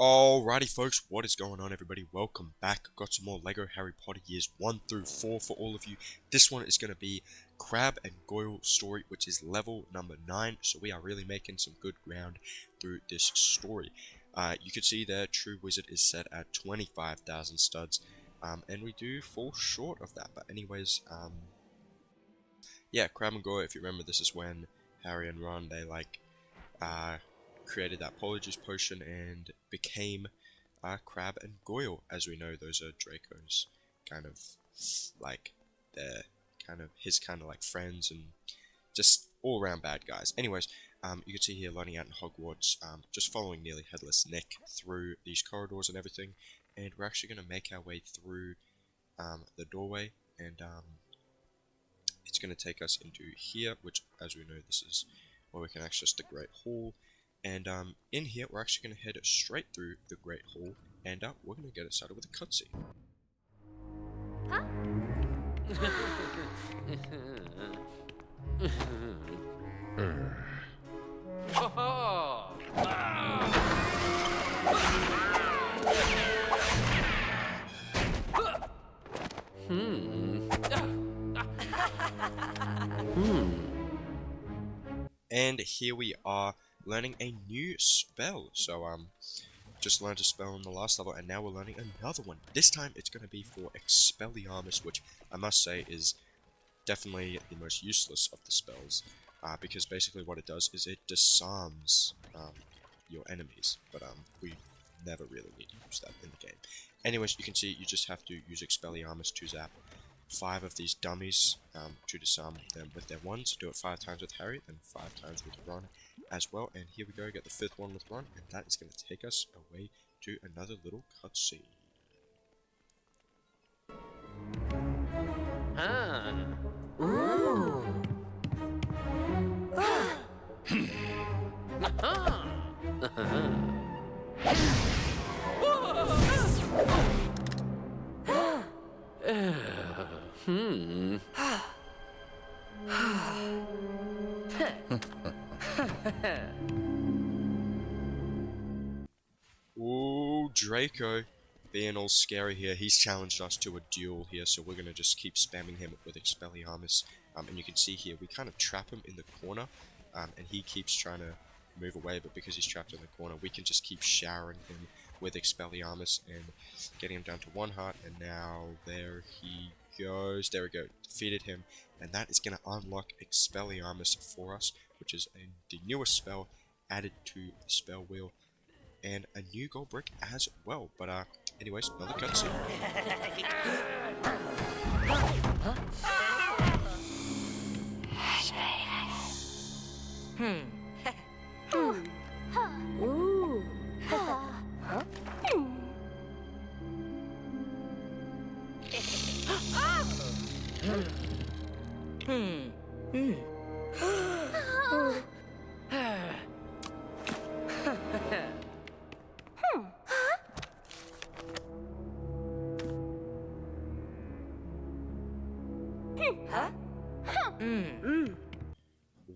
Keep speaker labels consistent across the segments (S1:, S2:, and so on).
S1: Alrighty folks, what is going on everybody? Welcome back. Got some more LEGO Harry Potter years 1 through 4 for all of you. This one is going to be Crabbe and Goyle story, which is level number 9. So we are really making some good ground through this story. You can see there, True Wizard is set at 25,000 studs. And we do fall short of that. But anyways, yeah, Crabbe and Goyle, if you remember, this is when Harry and Ron, they created that Polyjuice Potion and became Crabbe and Goyle. As we know, those are Draco's kind of like his like friends and just all around bad guys. Anyways, you can see here learning out in Hogwarts, just following nearly headless Nick through these corridors and everything, and we're actually going to make our way through the doorway, and it's going to take us into here, which, as we know, this is where we can access the Great Hall. And in here, we're actually going to head straight through the Great Hall, and we're going to get it started with a cutscene.
S2: Huh?
S1: And here we are, learning a new spell. So just learned a spell in the last level, and now we're learning another one. This time it's going to be for Expelliarmus, which I must say is definitely the most useless of the spells, because basically what it does is it disarms your enemies, but we never really need to use that in the game. Anyways, you can see you just have to use Expelliarmus to zap 5 of these dummies to disarm them with their wands. Do it 5 times with Harry and 5 times with Ron as well. And here we go, get the 5th one with Ron, and that is going to take us away to another little cutscene.
S2: Ooh.
S1: Ooh, Draco being all scary here. He's challenged us to a duel here, so we're going to just keep spamming him with Expelliarmus. And you can see here, we kind of trap him in the corner, and he keeps trying to move away, but because he's trapped in the corner, we can just keep showering him with Expelliarmus and getting him down to 1 heart, and now there he goes. There we go, defeated him, and that is going to unlock Expelliarmus for us, which is the newest spell added to the spell wheel, and a new gold brick as well. But anyways, another cutscene.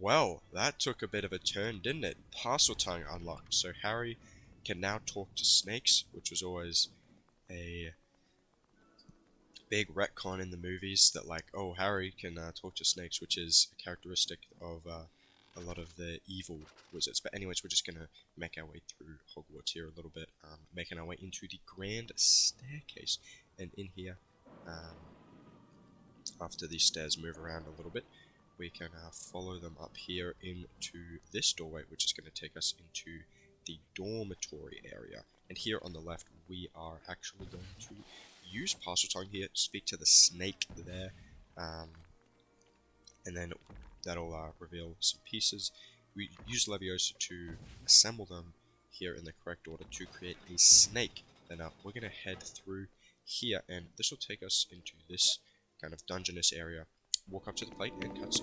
S1: Well, that took a bit of a turn, didn't it? Parcel tongue unlocked, so Harry can now talk to snakes, which was always a big retcon in the movies, that like, oh, Harry can talk to snakes, which is a characteristic of a lot of the evil wizards. But anyways, we're just going to make our way through Hogwarts here a little bit, making our way into the Grand Staircase. And in here, after these stairs move around a little bit, we can follow them up here into this doorway, which is going to take us into the dormitory area. And here on the left, we are actually going to use Parcel Tongue here to speak to the snake there, and then that'll reveal some pieces. We use Leviosa to assemble them here in the correct order to create a snake. Then we're going to head through here, and this will take us into this kind of dungeonous area. Walk up to the plate and cutscene.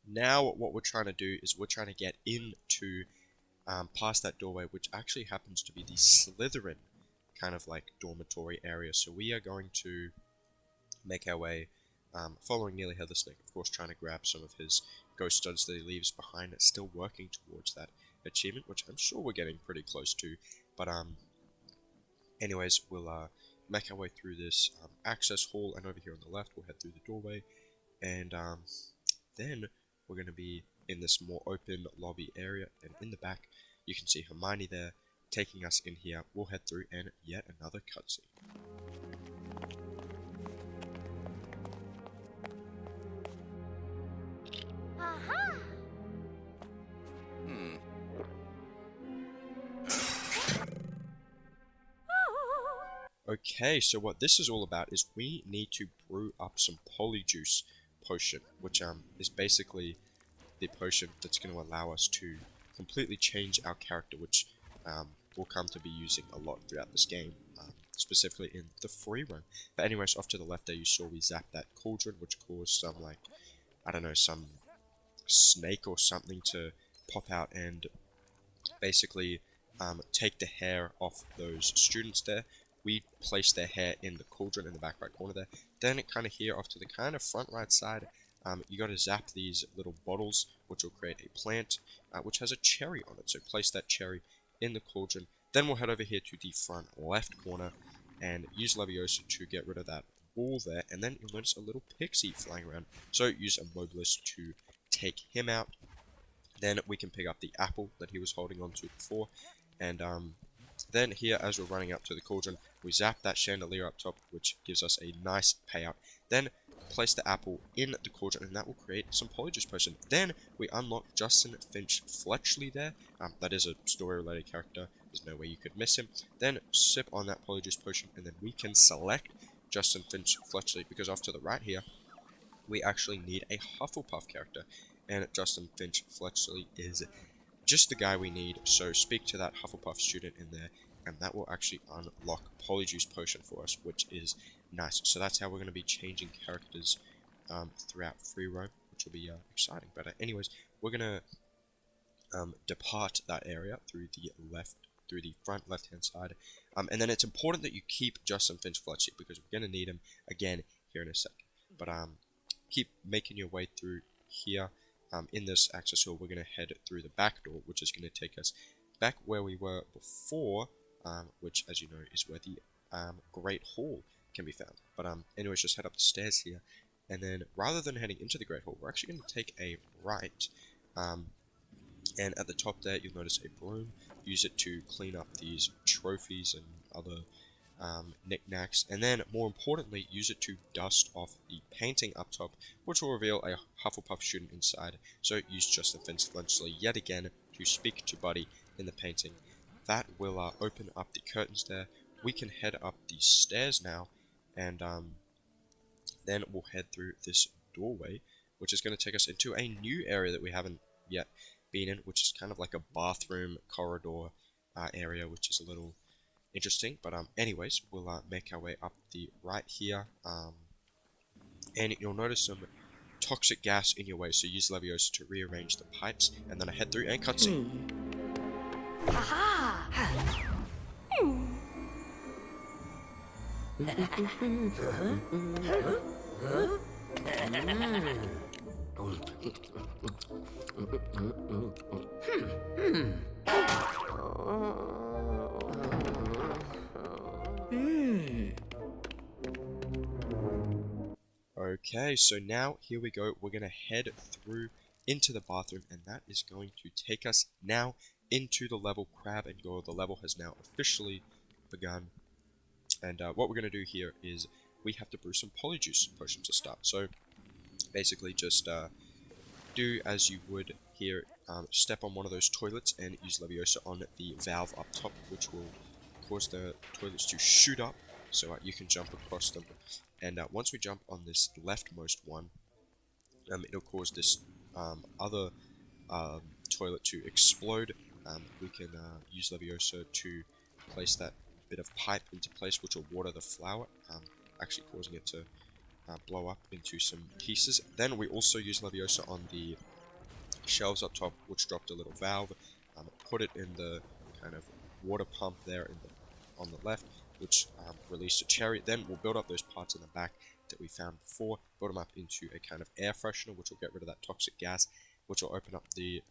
S1: Now what we're trying to do is we're trying to get into past that doorway, which actually happens to be the Slytherin kind of like dormitory area. So we are going to make our way following Nearly Headless Nick, of course, trying to grab some of his ghost studs that he leaves behind, still working towards that achievement, which I'm sure we're getting pretty close to. But anyways, we'll make our way through this access hall, and over here on the left we'll head through the doorway, and then we're going to be in this more open lobby area, and in the back you can see Hermione there taking us in here. We'll head through and yet another cutscene.
S2: Aha!
S1: Okay, so what this is all about is we need to brew up some Polyjuice Potion, which is basically the potion that's going to allow us to completely change our character, which we'll come to be using a lot throughout this game, specifically in the free roam. But anyways, off to the left there you saw we zapped that cauldron, which caused some, like, I don't know, some snake or something to pop out and basically take the hair off those students there. We place their hair in the cauldron in the back right corner there. Then kind of here off to the kind of front right side, you got to zap these little bottles, which will create a plant, which has a cherry on it. So place that cherry in the cauldron. Then we'll head over here to the front left corner and use Leviosa to get rid of that ball there. And then you'll notice a little pixie flying around. So use a Mobilus to take him out. Then we can pick up the apple that he was holding on to before. And then here, as we're running up to the cauldron, we zap that chandelier up top, which gives us a nice payout. Then place the apple in the cauldron, and that will create some Polyjuice Potion. Then we unlock Justin Finch Fletchley there. That is a story-related character. There's no way you could miss him. Then sip on that Polyjuice Potion, and then we can select Justin Finch Fletchley, because off to the right here, we actually need a Hufflepuff character. And Justin Finch Fletchley is just the guy we need, so speak to that Hufflepuff student in there, and that will actually unlock Polyjuice Potion for us, which is nice. So that's how we're going to be changing characters throughout free roam, which will be exciting. But anyways, we're going to depart that area through the front left-hand side, and then it's important that you keep Justin Finch Fletchley, because we're going to need him again here in a sec. But keep making your way through here. In this access hall, we're going to head through the back door, which is going to take us back where we were before, which, as you know, is where the Great Hall can be found. But anyways, just head up the stairs here, and then rather than heading into the Great Hall, we're actually going to take a right, and at the top there, you'll notice a broom. Use it to clean up these trophies and other knickknacks, and then more importantly, use it to dust off the painting up top, which will reveal a Hufflepuff student inside. So use Justin Finch Fletchley yet again to speak to Buddy in the painting. That will open up the curtains there. We can head up the stairs now, and then we'll head through this doorway, which is going to take us into a new area that we haven't yet been in, which is kind of like a bathroom corridor area, which is a little interesting. But anyways, we'll make our way up the right here, and you'll notice some toxic gas in your way, so use Leviosa to rearrange the pipes, and then I head through and cutscene.
S2: Aha!
S1: Okay, so now here we go. We're going to head through into the bathroom, and that is going to take us now into the level Crabbe and Goyle. The level has now officially begun, and what we're going to do here is we have to brew some Polyjuice Potion to start. So basically just do as you would here, step on one of those toilets and use Leviosa on the valve up top, which will cause the toilets to shoot up, so you can jump across them. And once we jump on this leftmost one, it'll cause this other toilet to explode. We can use Leviosa to place that bit of pipe into place, which will water the flower, actually causing it to blow up into some pieces. Then we also use Leviosa on the shelves up top, which dropped a little valve. Put it in the kind of water pump there on the left, which released a cherry. Then we'll build up those parts in the back that we found before, build them up into a kind of air freshener, which will get rid of that toxic gas, which will open up the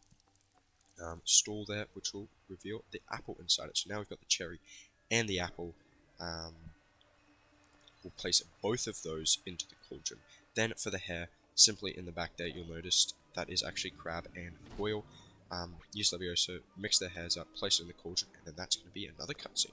S1: stall there, which will reveal the apple inside it. So now we've got the cherry and the apple. We'll place both of those into the cauldron. Then for the hair, simply in the back there, you'll notice that is actually Crabbe and Goyle. Use Leviosa, mix their hairs up, place it in the cauldron, and then that's going to be another cutscene.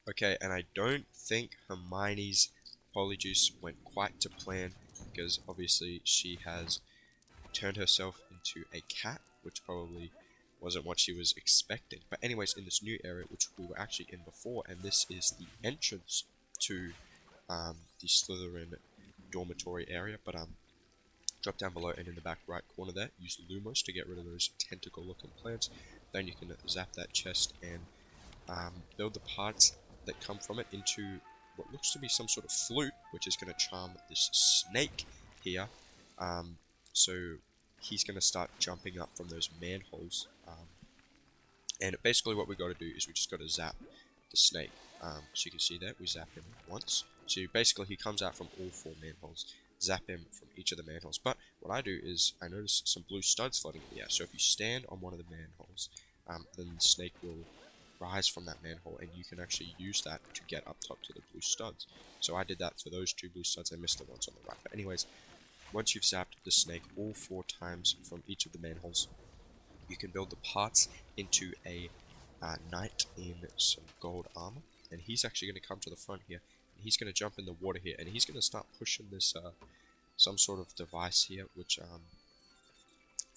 S1: Okay, and I don't think Hermione's Polyjuice went quite to plan, because obviously she has turned herself into a cat, which probably wasn't what she was expecting. But anyways, in this new area, which we were actually in before, and this is the entrance to the Slytherin dormitory area, but drop down below and in the back right corner there, use Lumos to get rid of those tentacle looking plants. Then you can zap that chest and build the parts that come from it into what looks to be some sort of flute, which is going to charm this snake here. So he's going to start jumping up from those manholes. And basically what we got to do is we just got to zap the snake. So you can see that we zap him once. So basically he comes out from all 4 manholes. Zap him from each of the manholes. But what I do is I notice some blue studs floating in the air. So if you stand on one of the manholes, then the snake will rise from that manhole, and you can actually use that to get up top to the blue studs. So I did that for those 2 blue studs. I missed the ones on the right. But anyways, once you've zapped the snake all 4 times from each of the manholes, you can build the parts into a knight in some gold armor. And he's actually going to come to the front here, and he's going to jump in the water here, and he's going to start pushing this some sort of device here, which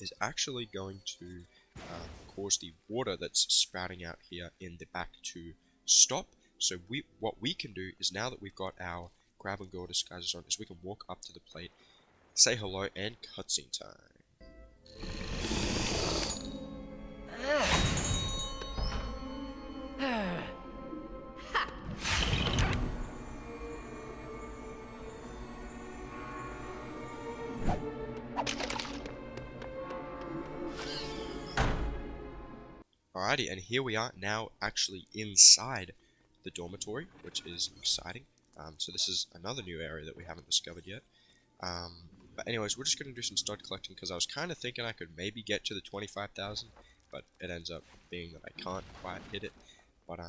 S1: is actually going to cause the water that's spouting out here in the back to stop. So what we can do is, now that we've got our Crabbe and Goyle disguises on, is we can walk up to the plate, say hello, and cutscene time. Alrighty, and here we are now actually inside the dormitory, which is exciting. So this is another new area that we haven't discovered yet. But anyways, we're just going to do some stud collecting, because I was kind of thinking I could maybe get to the 25,000, but it ends up being that I can't quite hit it. But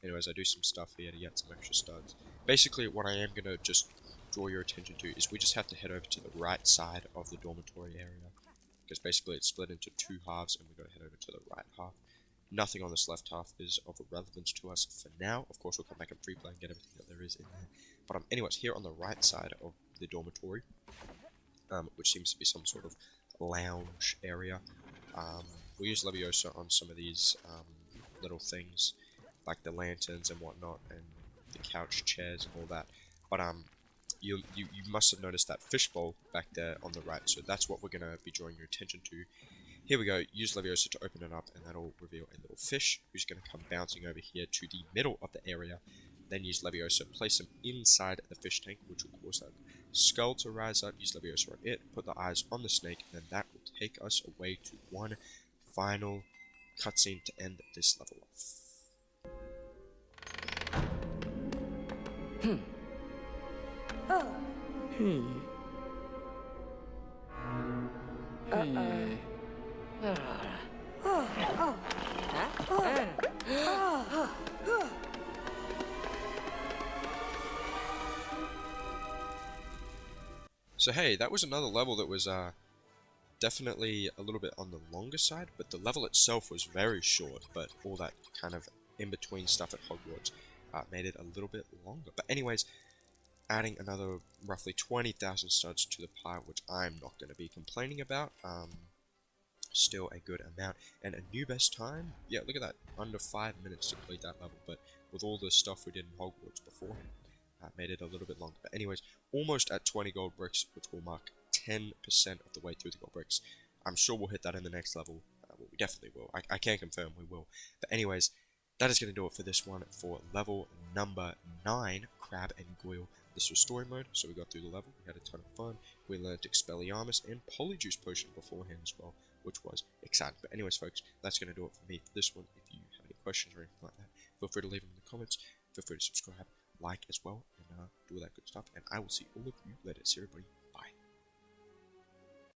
S1: anyways, I do some stuff here to get some extra studs. Basically, what I am going to just draw your attention to is we just have to head over to the right side of the dormitory area, because basically it's split into 2 halves, and we've got to head over to the right half. Nothing on this left half is of relevance to us for now. Of course, we'll come back and free play and get everything that there is in there. But anyways, here on the right side of the dormitory, which seems to be some sort of lounge area, we use Leviosa on some of these little things, like the lanterns and whatnot, and the couch chairs and all that. But you must have noticed that fishbowl back there on the right, so that's what we're going to be drawing your attention to. Here we go, use Leviosa to open it up, and that'll reveal a little fish who's going to come bouncing over here to the middle of the area. Then use Leviosa, place him inside the fish tank, which will cause that skull to rise up. Use Leviosa on it, put the eyes on the snake, and then that will take us away to one final cutscene to end this level off. So hey, that was another level that was definitely a little bit on the longer side, but the level itself was very short, but all that kind of in-between stuff at Hogwarts made it a little bit longer. But anyways, adding another roughly 20,000 studs to the pile, which I'm not going to be complaining about. still a good amount. And a new best time, yeah, look at that, under 5 minutes to complete that level. But with all the stuff we did in Hogwarts before, made it a little bit longer. But anyways, almost at 20 gold bricks, which will mark 10% of the way through the gold bricks. I'm sure we'll hit that in the next level. Well, we definitely will. I can't confirm we will. But anyways, that is going to do it for this one for level number 9, Crabbe and Goyle. This was story mode, so we got through the level. We had a ton of fun. We learned Expelliarmus and Polyjuice Potion beforehand as well, which was exciting. But anyways, folks, that's going to do it for me for this one. If you have any questions or anything like that, feel free to leave them in the comments. Feel free to subscribe, like as well, and do all that good stuff. And I will see all of you later. See everybody.